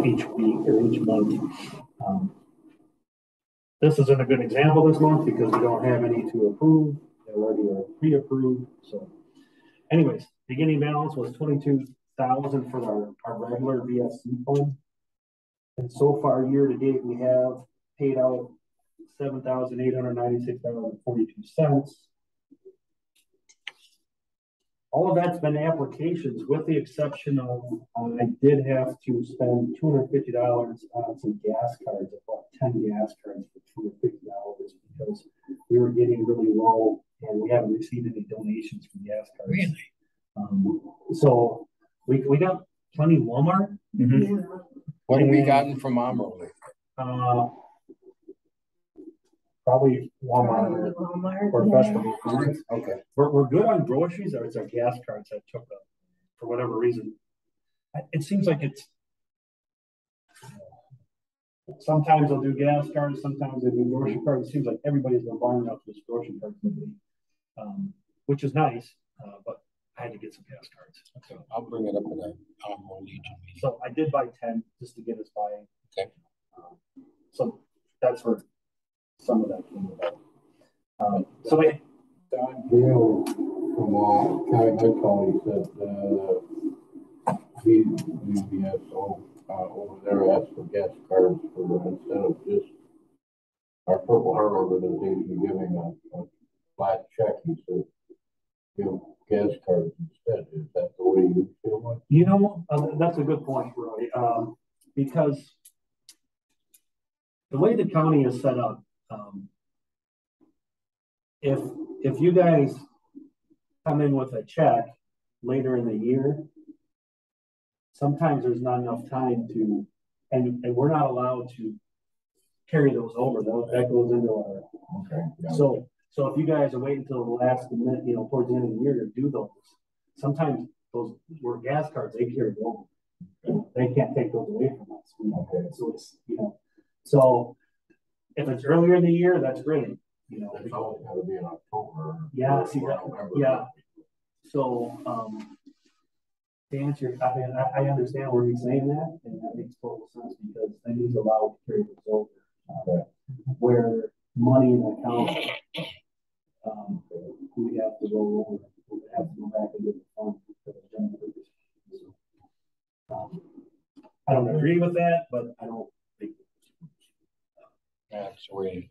each week or each month. This isn't a good example this month because we don't have any to approve. They already are pre-approved. So, anyways, beginning balance was $22,000 for our regular VSC fund, and so far year to date we have paid out $7,896.42. All of that's been applications, with the exception of I did have to spend $250 on some gas cards. I bought 10 gas cards for $250 because we were getting really low and we haven't received any donations for gas cards. Really? So we got plenty of Walmart. Mm-hmm. Yeah. What have we gotten from Amro? Probably Walmart or festival cards. Okay. We're good on groceries, or it's our gas cards that took up for whatever reason. It seems like it's sometimes they'll do gas cards, sometimes they do grocery cards. It seems like everybody's been buying up this grocery cards lately, which is nice, but I had to get some gas cards. Okay, I'll bring it up in a Legion meeting. So I did buy 10 just to get us buying. Okay. So that's where some of that came about. So we Don Gale from County Colony said VBSO over there asked for gas cards for instead of just our Purple Heart organization giving a flat check. He said give gas cards instead. Is that the way you feel like? You know, that's a good point, Roy. Because the way the county is set up, if you guys come in with a check later in the year, sometimes there's not enough time to, and we're not allowed to carry those over. That goes into our. Okay. Yeah. So if you guys are waiting until the last minute, towards the end of the year to do those, sometimes those were gas cards, they carry over. They can't take those away from us. Okay. So it's so if it's earlier in the year, that's great. It's always got to be in October. Yeah, or November. yeah. So to answer, I understand where he's saying that, and that makes total sense because then he's allowed to carry those over. Where money in the account, we have to roll over. We have to go back and get the fund for the general purpose. So, I don't agree with that, but I don't think. That's the way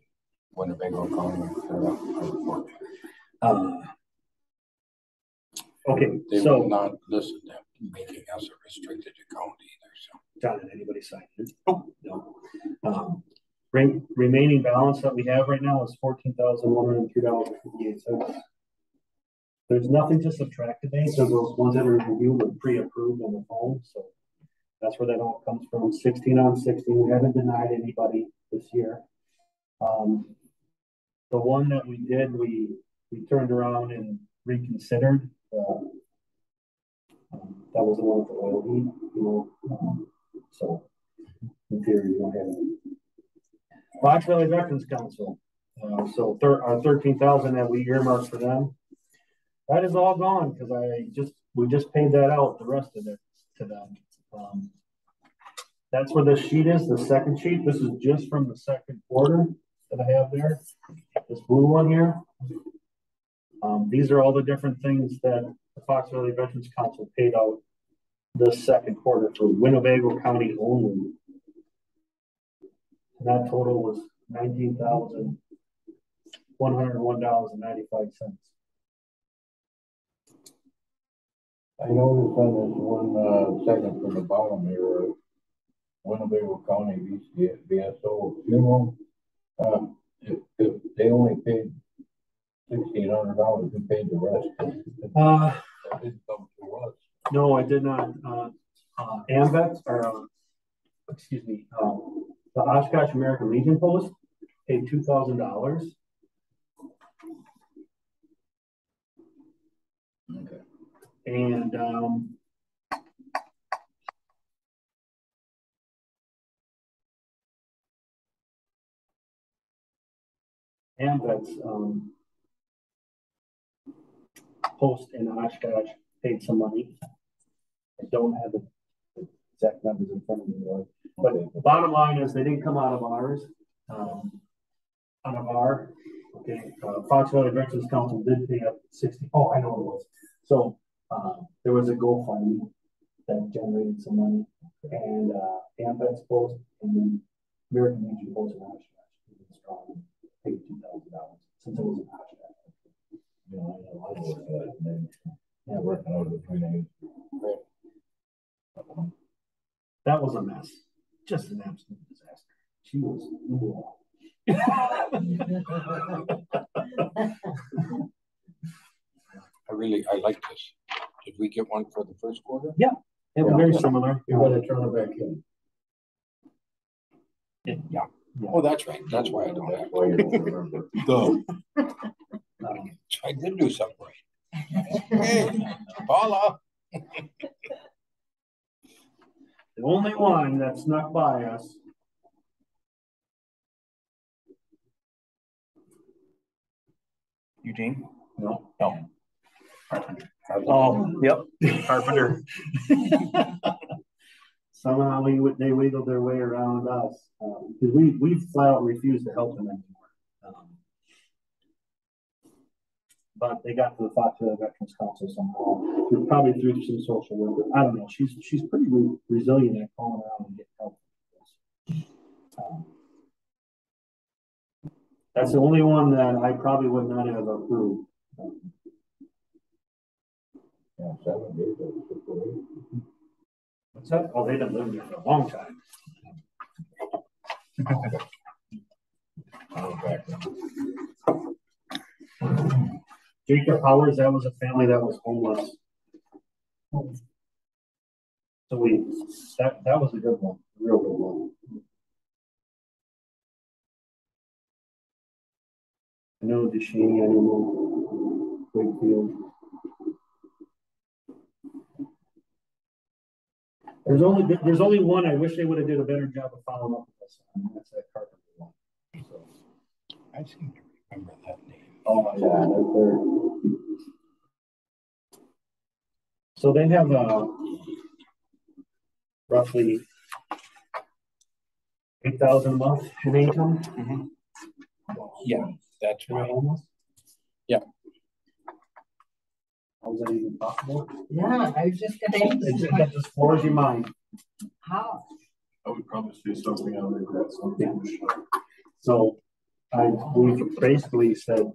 Winnebago County set up our report. Okay, they so will not listen to making us a restricted account either. So, John, did anybody sign in? Oh, no. Remaining balance that we have right now is $14,103.58. There's nothing to subtract today, so those ones that are reviewed were pre-approved on the phone, so that's where that all comes from. 16 on 16. We haven't denied anybody this year. The one that we did, we turned around and reconsidered. That was the one with the oil heat, so in theory, we don't have any. Fox Valley Veterans Council. So our 13,000 that we earmarked for them, that is all gone because we just paid that out, the rest of it to them. That's where this sheet is, the second sheet. This is just from the second quarter that I have there. This blue one here. These are all the different things that the Fox Valley Veterans Council paid out this second quarter for Winnebago County only. And that total was $19,101.95. I noticed on this one second from the bottom here, Winnebago County VSO funeral. If they only paid $1,600, who paid the rest? That didn't come to us. No, I did not. AMVET, or excuse me, the Oshkosh American Legion Post paid $2,000. Okay. And AMVET's post in Oshkosh paid some money. I don't have the exact numbers in front of me, but the bottom line is they didn't come out of ours. Out of our, okay, Fox Valley Veterans Council did pay up 60. Oh, I know it was. So there was a GoFundMe that generated some money, and Ampex Post and then American Legion Post and Oshkosh strong paid $2,000 since it was an Oshkosh. You know, I worked that, and then working out between them. That was a mess, just an absolute disaster. She was. I like this. Did we get one for the first quarter? Yeah, it was very similar. You want to turn it back in? Yeah. Oh, that's right. That's why I don't have Why you don't remember? I did do something right. Hey, Paula. The only one that snuck by us. Eugene? No. Carpenter. Oh, yep. Carpenter. Somehow they wiggled their way around us because we flat out refused to help them anymore. But they got to the Fox Valley Veterans Council somehow. Probably through some social work. I don't know. She's pretty resilient at calling around and getting help. That's the only one that I probably would not have approved. Yeah, 7 days. What's that? Oh, they've been living here for a long time. Jacob Howard, that was a family that was homeless. So that was a good one, a real good one. I know Deshaney, I know Wakefield. There's only one. I wish they would have did a better job of following up with us. That's that Carpenter one. So I seem to remember that name. oh yeah, so they have roughly 8,000 a month in income. Mm-hmm. Yeah, that's right. Yeah. How is that even possible? Yeah, I was just gonna That just floors your mind. how? I would probably say something out of that. Something. So we basically said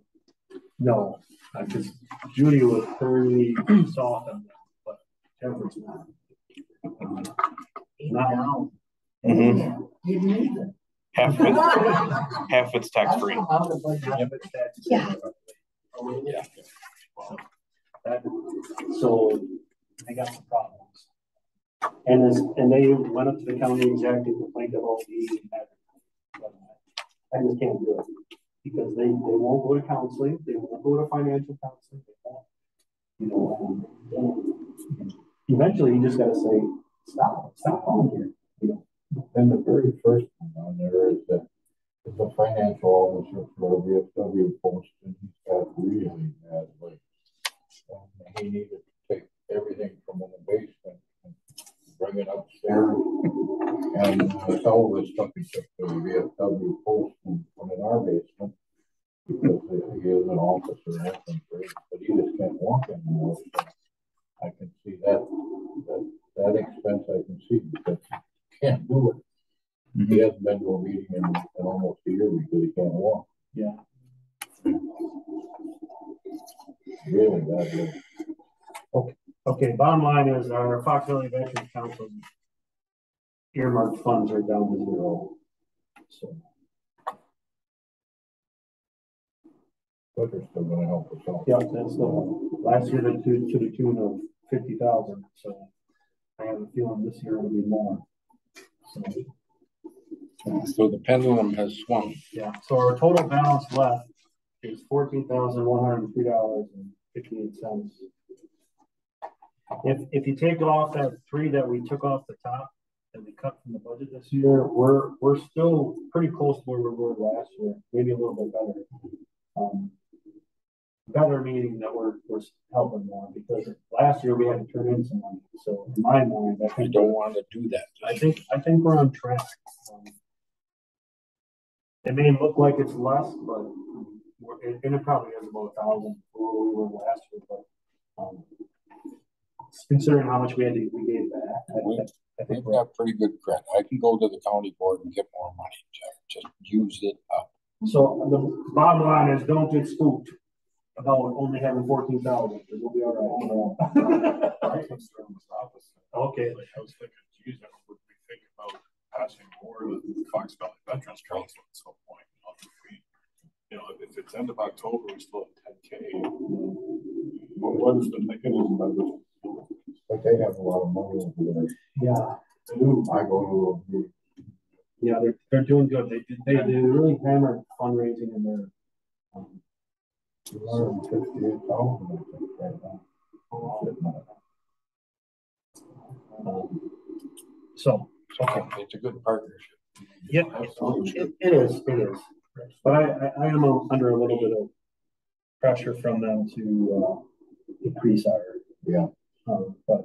no, because Judy was pretty soft on that, but Jennifer's not. No. Mm-hmm. You need it. Half it's tax free. Yeah. So I got some problems. And they went up to the county executive and complained about the I just can't do it because they won't go to counseling, they won't go to financial counseling, they won't, eventually you just gotta say, stop calling here, And the very first one on there is that it's a financial officer for a VFW post, and he's got really bad legs. And he needed to take everything from in the basement and bring it upstairs. And some of his stuff he took to the VFW post and put in our basement because he is an officer, but he just can't walk anymore. So I can see that expense I can see because he can't do it. Mm-hmm. He hasn't been to a meeting in almost a year because he can't walk. Yeah. Really bad. Okay, bottom line is our Fox Valley Veterans Council earmarked funds are down to zero. So But they're still going to help us out. yeah, that's last year to the tune of 50,000. So I have a feeling this year it'll be more. So the pendulum has swung. Yeah. So our total balance left is $14,103.58. If you take off that 3 that we took off the top that we cut from the budget this year, we're still pretty close to where we were last year, maybe a little bit better. better meaning that we're helping more, because last year we had to turn in some money. So in my mind, I I think don't want to do that. I think we're on track. It may look like it's less, but and it probably is about 1,000 where we were last year. But considering how much we gave back, I think We've got pretty good credit. I can go to the county board and get more money. Just use it up. so. The bottom line is, don't get spooked about only having 14,000. We'll be all right. Okay. Like I was thinking, geez, would we think about passing more to the Fox Valley Veterans Council at some point? If it's end of October, we still have 10K. What is the mechanism by which? But they have a lot of money over there. Yeah. I go to Yeah, they're doing good. They really hammered fundraising in their 258,000, I think, right now. So Okay, it's a good partnership. yeah, it is. But I am under a little bit of pressure from them to increase our but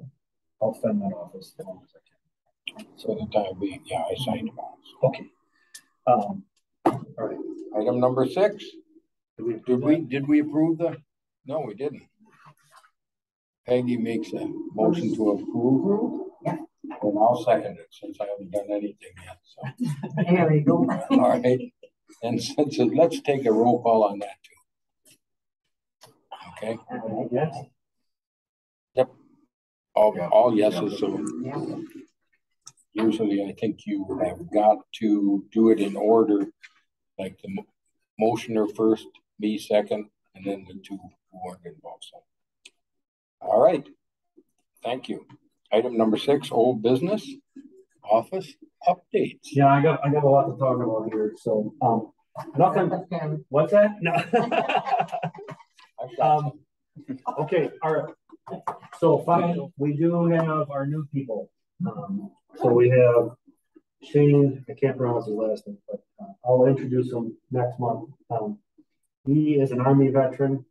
I'll fend that off as long as I can. So the time being, yeah, I signed them all. So. Okay. All right. Item number 6. Did we approve the? No, we didn't. Peggy makes a motion to approve. Yeah. And I'll second it since I haven't done anything yet. So. There we go. All right. And since let's take a roll call on that too. Okay. Yes. Yep. All yeses. So Yeah. usually I think you have got to do it in order, like the motioner first, me second, and then the two who weren't involved. So. All right. Thank you. Item number 6, old business, office updates. Yeah, I got a lot to talk about here. So nothing. What's that? No. Okay. All right. So fine. We do have our new people. So we have Shane. I can't pronounce his last name, but I'll introduce him next month. He is an Army veteran,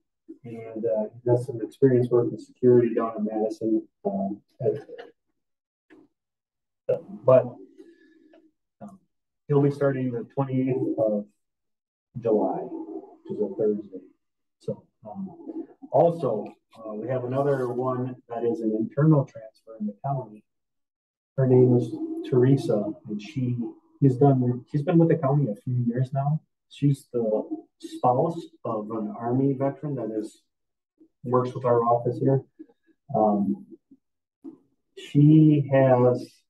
and he has some experience working security down in Madison. But he'll be starting the 28th of July, which is a Thursday. So also, we have another one that is an internal transfer in the county. Her name is Teresa, and she's been with the county a few years now. She's the spouse of an Army veteran that works with our office here. She has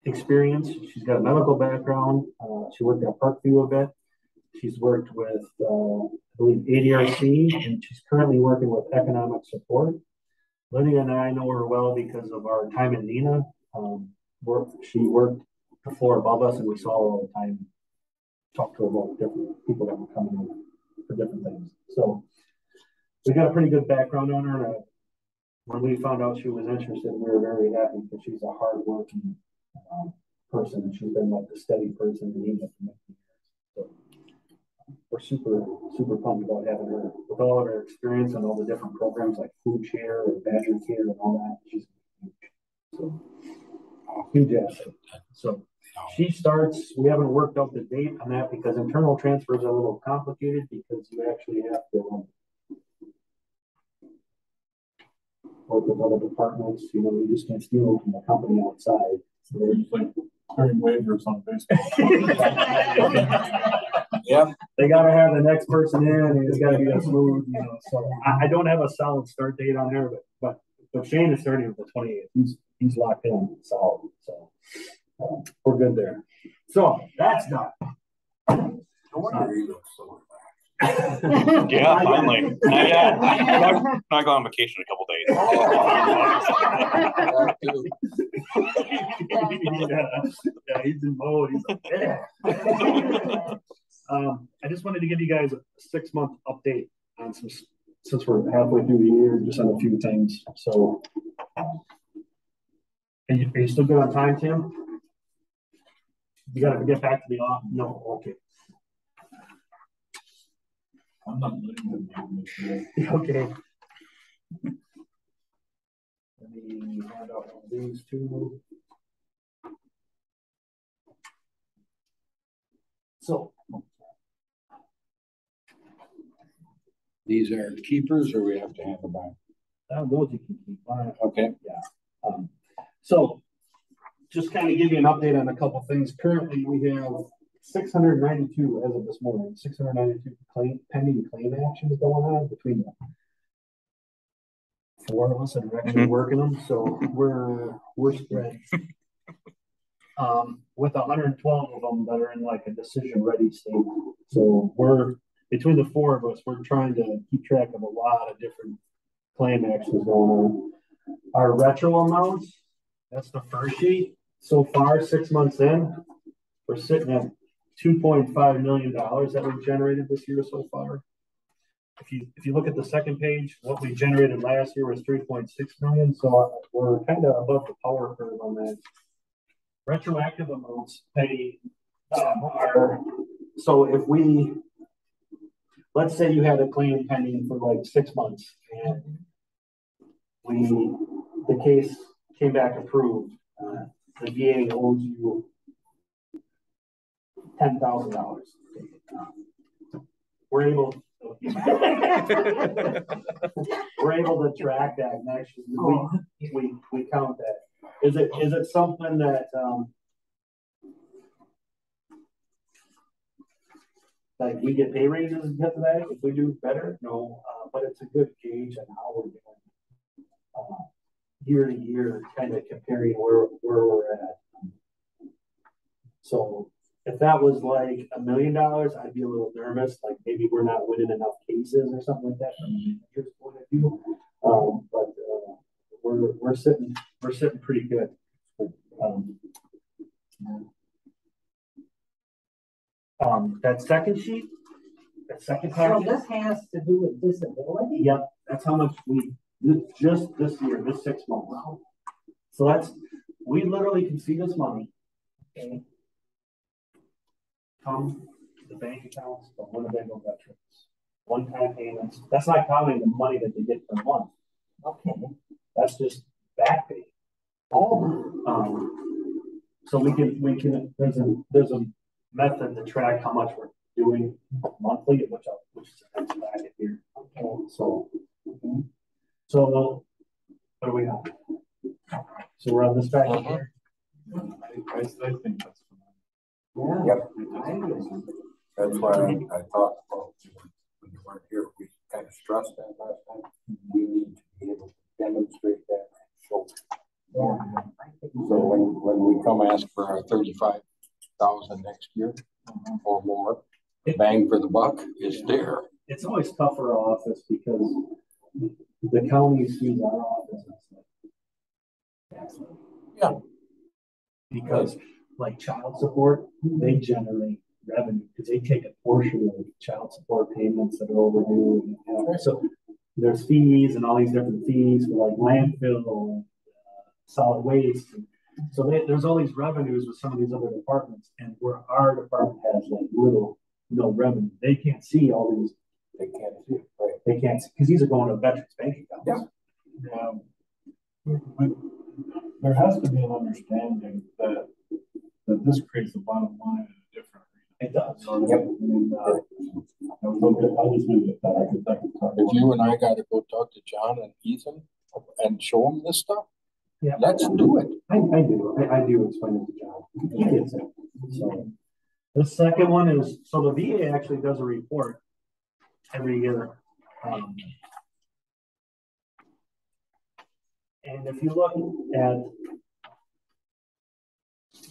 experience. She's got a medical background. She worked at Parkview a bit. She's worked with, I believe, ADRC, and she's currently working with economic support. Lydia and I know her well because of our time in Neenah. She worked the floor above us, and we saw her all the time. Talk to her about different people that were coming in for different things. So we got a pretty good background on her. When we found out she was interested, we were very happy because she's a hardworking person, and she's been like the steady person in Neenah for many years. So we're super pumped about having her with all of her experience and all the different programs like Food Share and Badger Care and all that. She's huge asset. So she starts. We haven't worked out the date on that because internal transfers are a little complicated because you actually have to work with other departments. You just can't steal from the company outside. So we're just like turning waivers on Facebook. Yeah. They got to have the next person in, and it's got to be a smooth. So I don't have a solid start date on there, but Shane is starting with the 28th. He's locked in solid. So we're good there. So that's done. No wonder you look so Yeah, finally. Not yet. I go on vacation in a couple days. Yeah, he's in mode. He's like, yeah. I just wanted to give you guys a 6-month update on some, since we're halfway through the year, just on a few things. So, are you still good on time, Tim? You got to get back to the office. No, okay. I'm not letting them give me today. Okay. Let me hand out these two. So, These are keepers or we have to hand them back? those you can keep. Okay. So, just kind of give you an update on a couple things. Currently, we have 692 as of this morning. 692 pending claim actions going on between the four of us that are actually working them. So we're spread. With 112 of them that are in like a decision ready state. So we're between the four of us, we're trying to keep track of a lot of different claim actions going on. Our retro amounts, that's the first sheet. So far, 6 months in, we're sitting at $2.5 million that we've generated this year so far. If you look at the second page, what we generated last year was 3.6 million. So we're kind of above the power curve on that. Retroactive amounts pay are, so if let's say you had a claim pending for like 6 months and the case came back approved, the VA owes you $10,000. We're able to track that and actually we count that. Is it something that like we get pay raises because of that if we do better? No, but it's a good gauge on how we're doing year to year, kind of comparing where we're at. So if that was like $1 million, I'd be a little nervous, like maybe we're not winning enough cases or something like that from a manager's point of view. But we're sitting pretty good. That second sheet, that second package. So this has to do with disability? Yep, that's how much just this year, this 6 months. So we literally can see this money. Okay. Come to the bank accounts of Winnebago veterans. One-time payments. That's not counting the money that they get per month. Okay. That's just back pay. So we can there's a method to track how much we're doing monthly, which is the next packet here. Okay. So what do we have? So we're on this packet here. I think that's Yeah. Yep. That's why I thought, well, when you weren't here, we kind of stressed that last time. We need to be able to demonstrate that and show. So when we come ask for our 35,000 next year or more, bang for the buck is there. It's always tough for our office because the county sees our office as like, yeah. Because like child support, they generate revenue because they take a portion of child support payments that are overdue. So there's fees and all these different fees for like landfill, solid waste. So there's all these revenues with some of these other departments, and where our department has like no revenue, they can't see all these. They can't see it, right? They can't because these are going to veterans bank accounts. Yeah. There has to be an understanding that this creates the bottom line in a different arena. It does. Yep. I mean, I'll just leave it at that. I could talk If you and I got to go talk to John and Ethan and show them this stuff, yeah, let's do it. I do explain it to John. He gets it. So the second one is, so the VA actually does a report every year. And if you look at,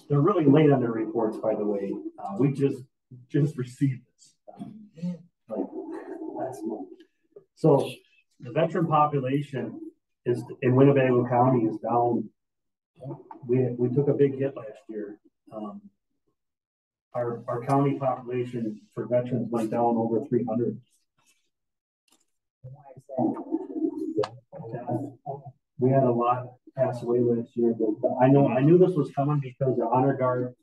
they're really late on their reports, by the way. We just received this like last month. So the veteran population is in Winnebago County is down. We took a big hit last year. Our county population for veterans went down over 300. Why is that? We had a lot pass away last year, but I knew this was coming because the honor guard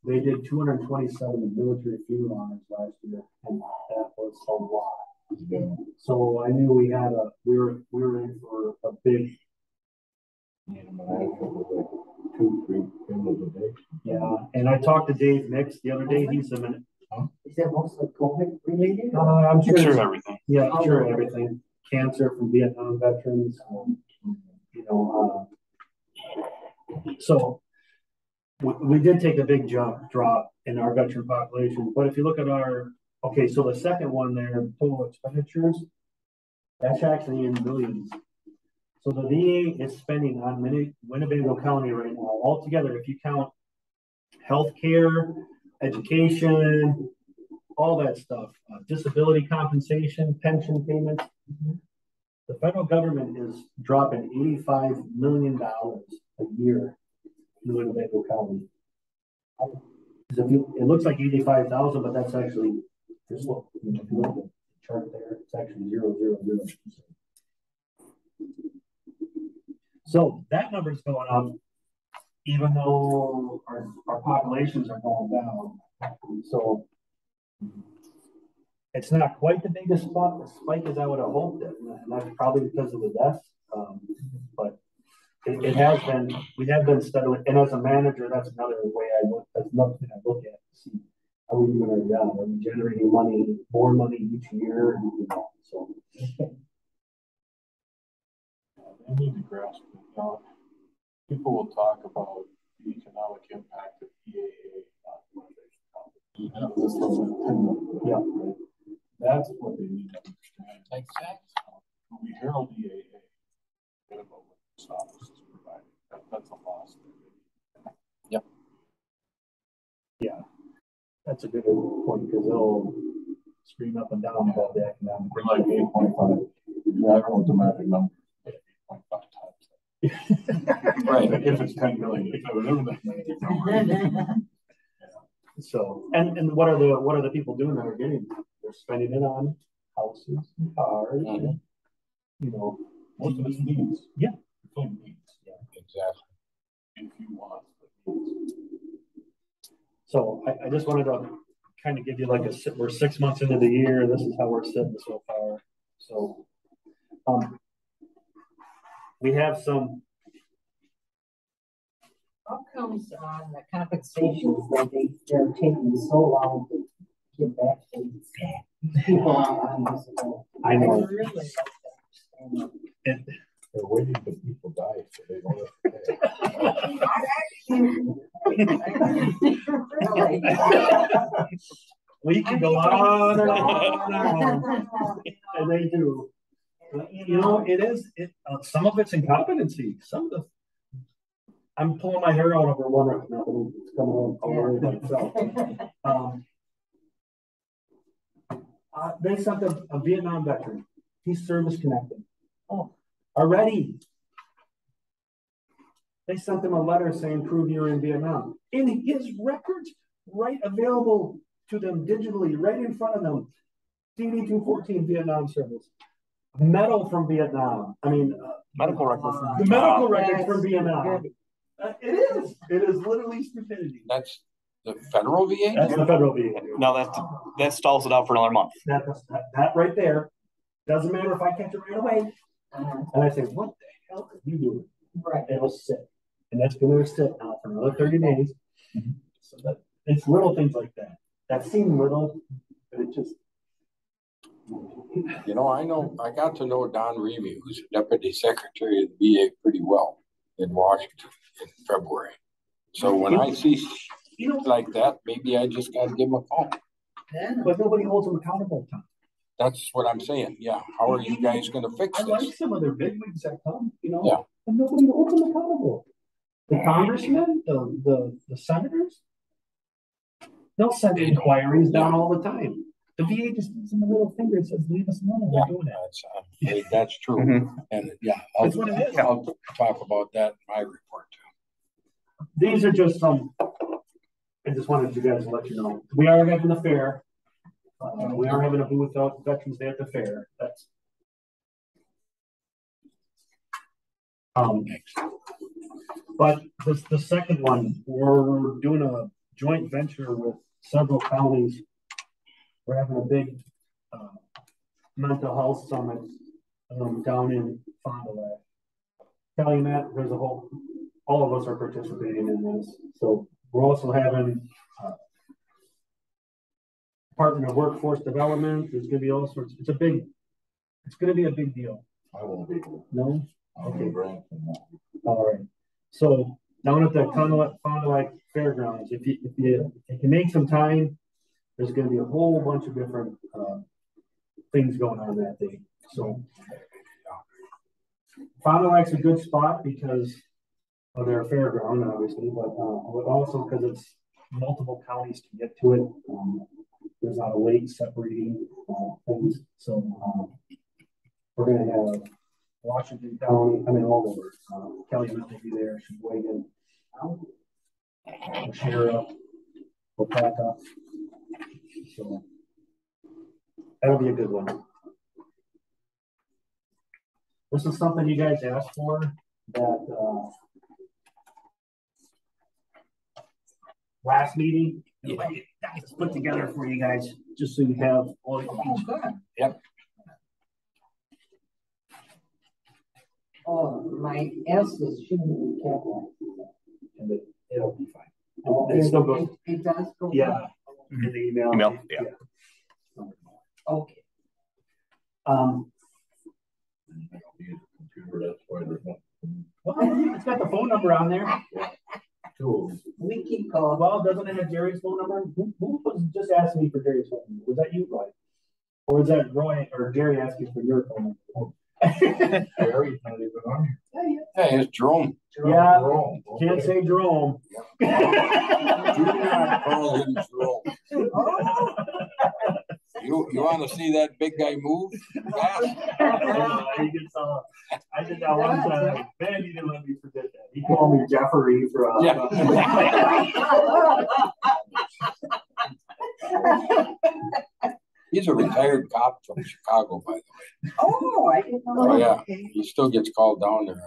They did 227 military funeral honors last year, and that was a lot. Yeah. So I knew we were in for a big. Two, three funerals a day. Yeah, and I talked to Dave Mix the other day. He's a minute. Is that mostly COVID related? I'm sure. Mixture of everything. Yeah, I'm sure everything. Cancer from Vietnam veterans. You know, so we did take a big drop in our veteran population. But if you look at okay, so the second one there, total expenditures, that's actually in millions. So the VA is spending on Winnebago County right now, altogether, if you count healthcare, education, all that stuff, disability compensation, pension payments, the federal government is dropping $85 million a year in Winnebago County. It looks like 85,000, but that's actually, just look, if you look at the chart there, it's actually 000. So that number is going up, even though our populations are going down. So it's not quite the biggest spike as I would have hoped, and that's probably because of the deaths. But it has been, we have been steadily, and as a manager, that's another way that's another thing I look at to see how we doing our job. Are we generating more money each year? You know, so. They need to grasp it. People will talk about the economic impact of EAA on motivation. Yeah. That's what they need to understand. Exactly. When we herald EAA, forget about what this office is providing. That's a loss. Yep. Yeah. That's a good point because they'll scream up and down about the economic. We're like 8.5. Yeah, I don't know what the magic number is. 8.5 times. Right. If it's 10 million, whatever that magic number is. So, and what are the people doing that are getting? They're spending it on houses, and cars, and, you know, Most of it's needs. Yeah. It's needs. Yeah, exactly. If you want the needs. So I just wanted to kind of give you we're 6 months into the year. This is how we're sitting so far. So, we have some. How comes on the compensations that they're taking so long to get back to people on this? I know. Really like that. They're waiting till people die, so they don't have to pay. We can go on and on and on. And they do. You know, some of it's incompetency. Some of the I'm pulling my hair out over one right now, but it's coming on all by itself. They sent a Vietnam veteran. He's service connected. Oh, already. They sent him a letter saying, prove you're in Vietnam. In his records, right available to them digitally, right in front of them. DD 214 Vietnam service. Medal from Vietnam. I mean, Medical records. The medical records from Vietnam. It is literally stupidity. That's the federal VA? That's the federal VA. No, that stalls it out for another month. That right there. Doesn't matter if I catch it right away. And I say, what the hell are you doing? Right. It'll sit. And that's going to sit now for another 30 days. So that it's little things like that. That seem little, but it just. You know, I got to know Don Reeve, who's Deputy Secretary of the VA, pretty well in Washington in February. So when I see like that, maybe I just got to give him a call. But nobody holds them accountable, Tom. That's what I'm saying. Yeah. How are you guys going to fix I this? like some of their bigwigs that come, you know, yeah. And nobody holds them accountable. The congressmen, the senators, they'll send inquiries down all the time. The VA just gives them a little finger and says, leave us alone. We're doing it. That's true. And yeah, That's what it is. I'll talk about that in my report too. These are just some, I just wanted you guys to let you know. We are having a fair. We are having a booth out Veterans Day at the fair. That's but the second one, we're doing joint venture with several counties. We're having a big mental health summit down in Fond du Lac. Kelly, Matt, there's all of us are participating in this. So we're also having Department of Workforce Development. There's going to be all sorts. It's going to be a big deal. I won't be here. No? Okay. All right. So down at the Fond du Lac Fairgrounds, if you can make some time, there's going to be a whole bunch of different things going on that day. So Fond du Lac's a good spot because of their fairground, obviously, but also because it's multiple counties can get to it. There's not a lake separating things. So we're going to have Washington County, all over. Kelly will be there. She's waiting. Sheriff, Opaka. So that'll be a good one. This is something you guys asked for that last meeting. Yeah. It's put together for you guys just so you have all the information. Yep. Oh, my S is shouldn't be capitalized. And it'll be fine. Oh, it still goes. It does go. Yeah. In the email. Yeah. Okay. Computer, that's why there's no. Well, it's got the phone number on there. We keep calling. Well, doesn't it have Jerry's phone number? Who was just asking me for Jerry's phone number? Was that you, Roy? Or was that Roy or Jerry asking for your phone number? Jerry's not even on here. Hey, it's Jerome. Yeah, Jerome. Okay. can't say Jerome. Do not call him Jerome. Oh. You want to see that big guy move fast? I did that one time. Man, he didn't let me forget that. He called me Jeffrey for He's a retired cop from Chicago, by the way. Oh, I didn't know. Oh, yeah. Okay. He still gets called down there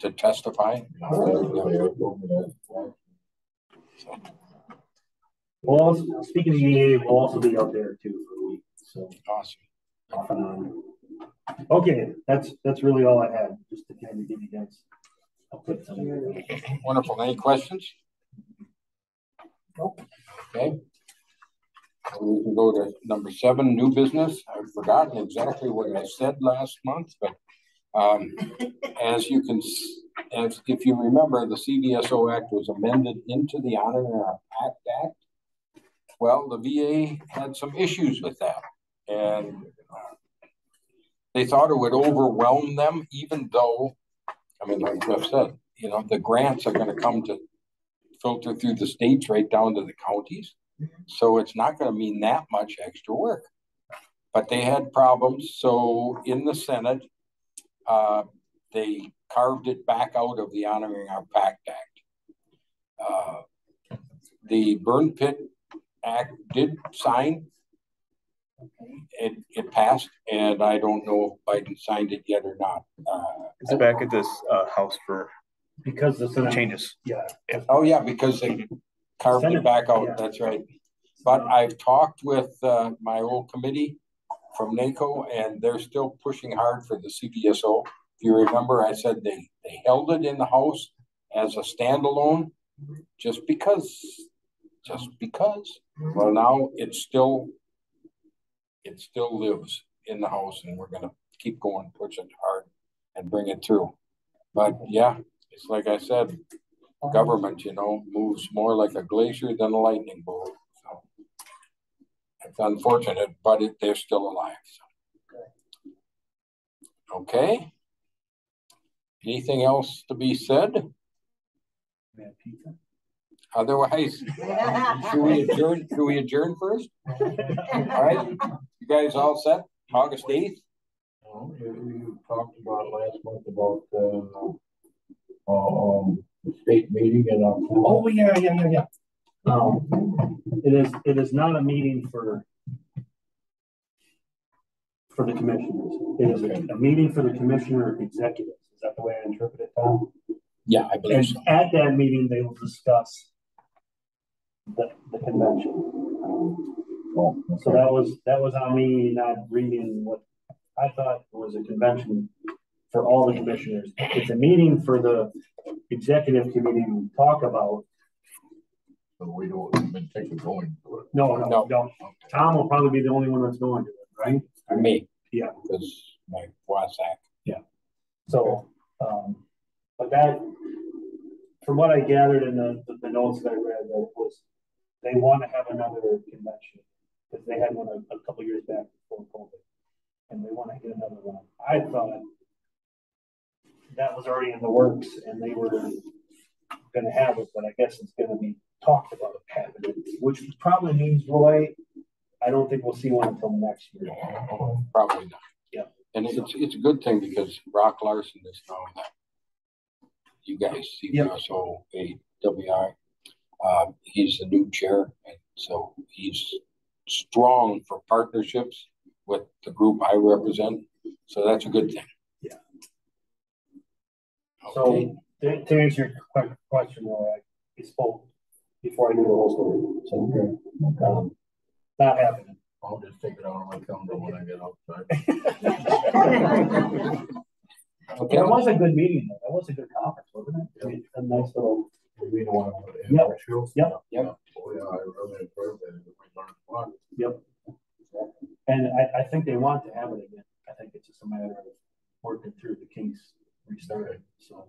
to testify. Well, speaking of EA, we'll also be out there too for a week. So Awesome. off and on. Okay, that's really all I had, just to kind of give you guys a quick summary. Wonderful. Any questions? Nope. Okay. We can go to number 7, new business. I've forgotten exactly what I said last month, but as if you remember, the CDSO Act was amended into the Honoring Our Pact Act. Well, the VA had some issues with that, and they thought it would overwhelm them, even though, like Jeff said, the grants are going to come to filter through the states right down to the counties. So it's not going to mean that much extra work. But they had problems. So in the Senate, they carved it back out of the Honoring Our Pact Act. The Burn Pit Act did sign. It passed, and I don't know if Biden signed it yet or not. It's back at this house for Because the Senate changes. Yeah. Oh, yeah, because they carved it back out. Yeah. That's right. But I've talked with my old committee from NACO, and they're still pushing hard for the CDSO. If you remember, I said they held it in the House as a standalone just because. Well, now it still lives in the House, and we're going to keep going, pushing hard and bring it through. But yeah, it's like I said, government, moves more like a glacier than a lightning bolt. So it's unfortunate, but they're still alive. So. Okay. Anything else to be said? Otherwise, should we adjourn? Should we adjourn first? All right. You guys all set? August 8th? You talked about last month about the state meeting and oh yeah. It is not a meeting for the commissioners. It is a meeting for the commissioner executives. Is that the way I interpret it, Tom? Yeah, I believe so. At that meeting, they will discuss the convention. So that was on me not reading what I thought was a convention for all the commissioners. It's a meeting for the executive committee to talk about. So we don't even think of going to it. No. Tom will probably be the only one that's going to it, right? Me. Yeah. Because my Wasack. Yeah. So, but that, from what I gathered in the notes that I read, that was they want to have another convention because they had one a couple years back before COVID, and they want to get another one. I thought that was already in the works, and they were going to have it, but I guess it's going to be talked about happening, which probably means, Roy, I don't think we'll see one until next year. Probably not. Yeah. And it's a good thing because Brock Larson is now that you guys see so AWI. He's the new chair, and so he's strong for partnerships with the group I represent. So that's a good thing. Yeah. Okay. So to answer your question, Roy, I spoke before I knew the whole story. So not happening. I'll just take it out of my calendar when I get outside. Okay. That was a good meeting, though. That was a good conference, wasn't it? I mean, a nice little. We don't want to. Yep. Oh yeah, I really enjoyed that. We learned a lot. Yep. And I think they want to have it again. I think it's just a matter of working through the kinks restarting. So.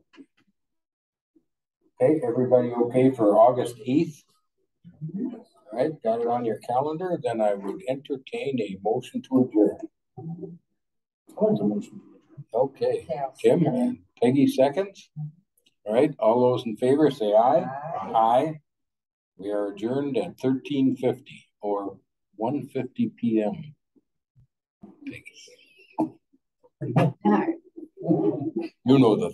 Okay, everybody okay for August 8th? All right, got it on your calendar. Then I would entertain a motion to adjourn. Okay, Tim and Peggy seconds. All right, all those in favor say aye. Aye. We are adjourned at 13:50 or 1:50 p.m. Peggy. You know the